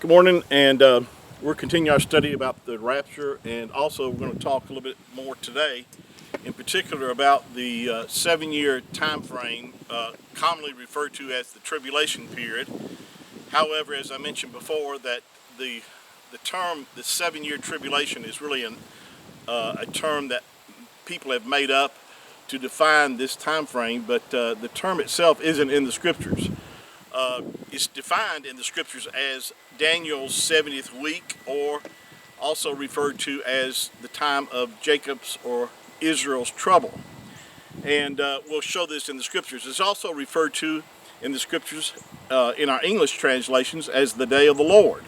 Good morning, and we're continuing our study about the rapture, and also we're going to talk a little bit more today, in particular about the 7-year time frame, commonly referred to as the tribulation period. However, as I mentioned before, that the term the 7-year tribulation is really a term that people have made up to define this time frame, but the term itself isn't in the scriptures. It's defined in the scriptures as Daniel's 70th week, or also referred to as the time of Jacob's or Israel's trouble. And we'll show this in the scriptures. It's also referred to in the scriptures in our English translations as the day of the Lord.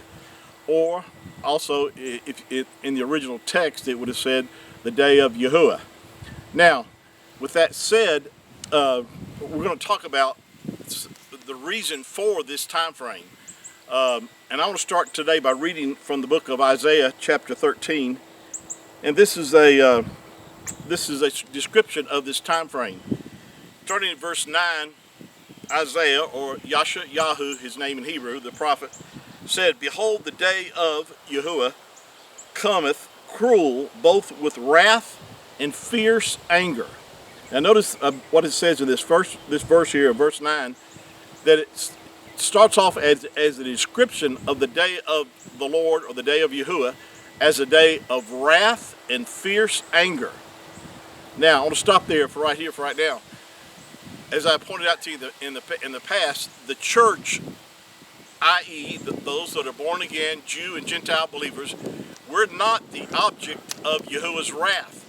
Or also, in the original text, it would have said the day of Yahuah. Now, with that said, we're going to talk about the reason for this time frame. And I want to start today by reading from the book of Isaiah chapter 13. And this is a description of this time frame. Starting in verse 9, Isaiah, or Yahuah, his name in Hebrew, the prophet, said, "Behold, the day of Yahuah cometh cruel, both with wrath and fierce anger." Now notice what it says in this verse here, verse 9, that it starts off as a description of the day of the Lord, or the day of Yahuah, as a day of wrath and fierce anger. Now, I want to stop there for right now. As I pointed out to you in the past, the church, i.e. those that are born again, Jew and Gentile believers, we're not the object of Yahuwah's wrath.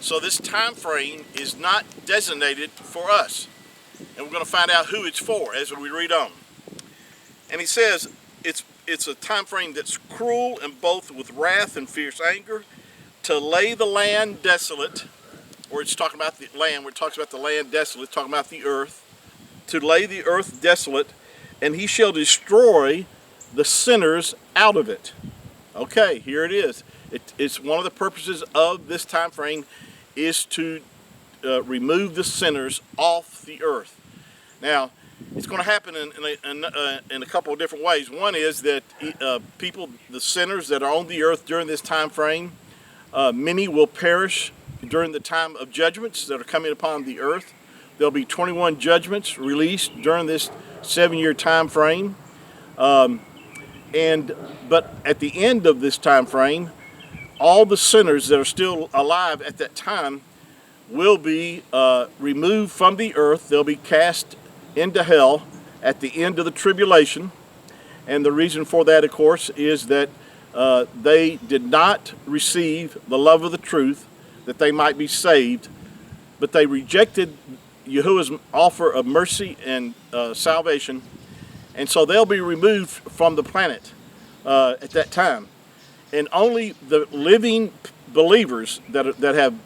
So this time frame is not designated for us. And we're going to find out who it's for as we read on. And he says it's a time frame that's cruel, and both with wrath and fierce anger, to lay the land desolate, or it's talking about the land, where it talks about the land desolate, it's talking about the earth, to lay the earth desolate, and he shall destroy the sinners out of it. Okay, here it is. It's one of the purposes of this time frame is to remove the sinners off the earth. Now, it's going to happen in a couple of different ways. One is that people, the sinners that are on the earth during this time frame, many will perish during the time of judgments that are coming upon the earth. There'll be 21 judgments released during this 7-year time frame. But at the end of this time frame, all the sinners that are still alive at that time will be removed from the earth. They'll be cast into hell at the end of the tribulation. And the reason for that, of course, is that they did not receive the love of the truth that they might be saved, but they rejected Yahuwah's offer of mercy and salvation, and so they'll be removed from the planet at that time. And only the living believers that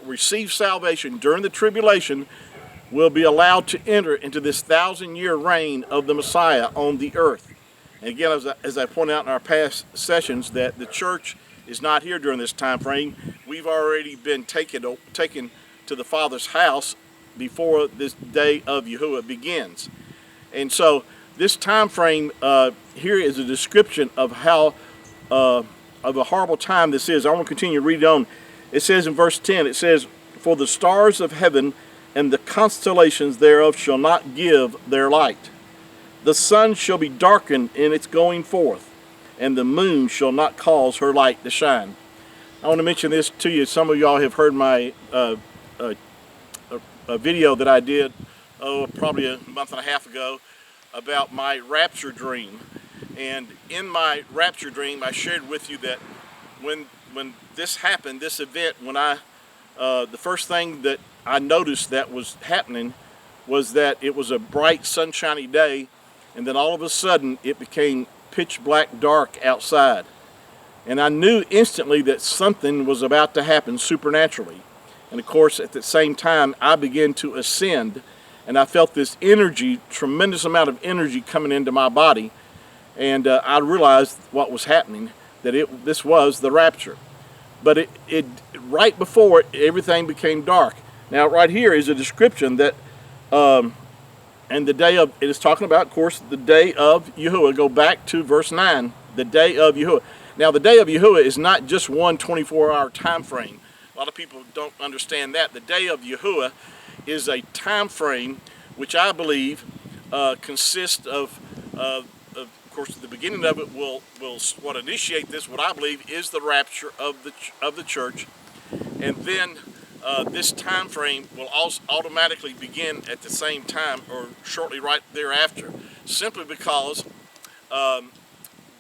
receive salvation during the tribulation will be allowed to enter into this 1,000-year reign of the Messiah on the earth. And again, as I pointed out in our past sessions, that the church is not here during this time frame. We've already been taken to the Father's house before this day of Yahuah begins. And so this time frame here is a description of how of a horrible time this is. I want to continue to read on. It says in verse 10, it says, "For the stars of heaven and the constellations thereof shall not give their light. The sun shall be darkened in its going forth, and the moon shall not cause her light to shine." I want to mention this to you. Some of y'all have heard my a video that I did probably a month and a half ago about my rapture dream. And in my rapture dream, I shared with you that when this happened, this event, when the first thing that I noticed that was happening was that it was a bright, sunshiny day, and then all of a sudden it became pitch black dark outside. And I knew instantly that something was about to happen supernaturally. And of course, at the same time, I began to ascend, and I felt this energy, tremendous amount of energy coming into my body. And I realized what was happening, that this was the rapture. But it right before it, everything became dark. Now, right here is a description that And the day of, it is talking about, of course, the day of Yahuah. Go back to verse 9, the day of Yahuah. Now, the day of Yahuah is not just one 24-hour time frame. A lot of people don't understand that. The day of Yahuah is a time frame which I believe consists of course, the beginning of it will what initiate this, what I believe, is the rapture of the church. And then this time frame will also automatically begin at the same time or shortly right thereafter, simply because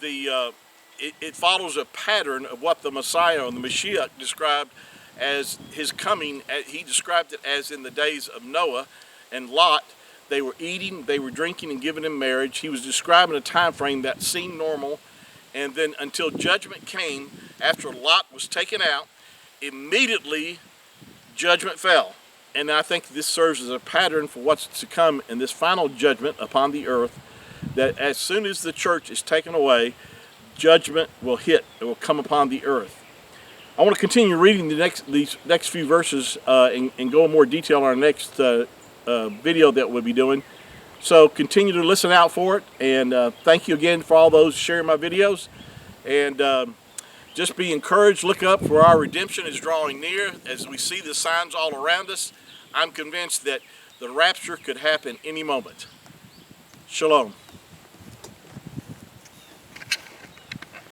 it follows a pattern of what the Messiah or the Mashiach described as his coming. He described it as in the days of Noah and Lot. They were eating, they were drinking, and giving in marriage. He was describing a time frame that seemed normal, and then until judgment came, after Lot was taken out, immediately judgment fell. And I think this serves as a pattern for what's to come in this final judgment upon the earth, that as soon as the church is taken away, judgment will hit. It will come upon the earth. I want to continue reading these next few verses and go in more detail on our next video that we'll be doing. So continue to listen out for it, and thank you again for all those sharing my videos. And just be encouraged. Look up, for our redemption is drawing near. As we see the signs all around us, I'm convinced that the rapture could happen any moment. Shalom.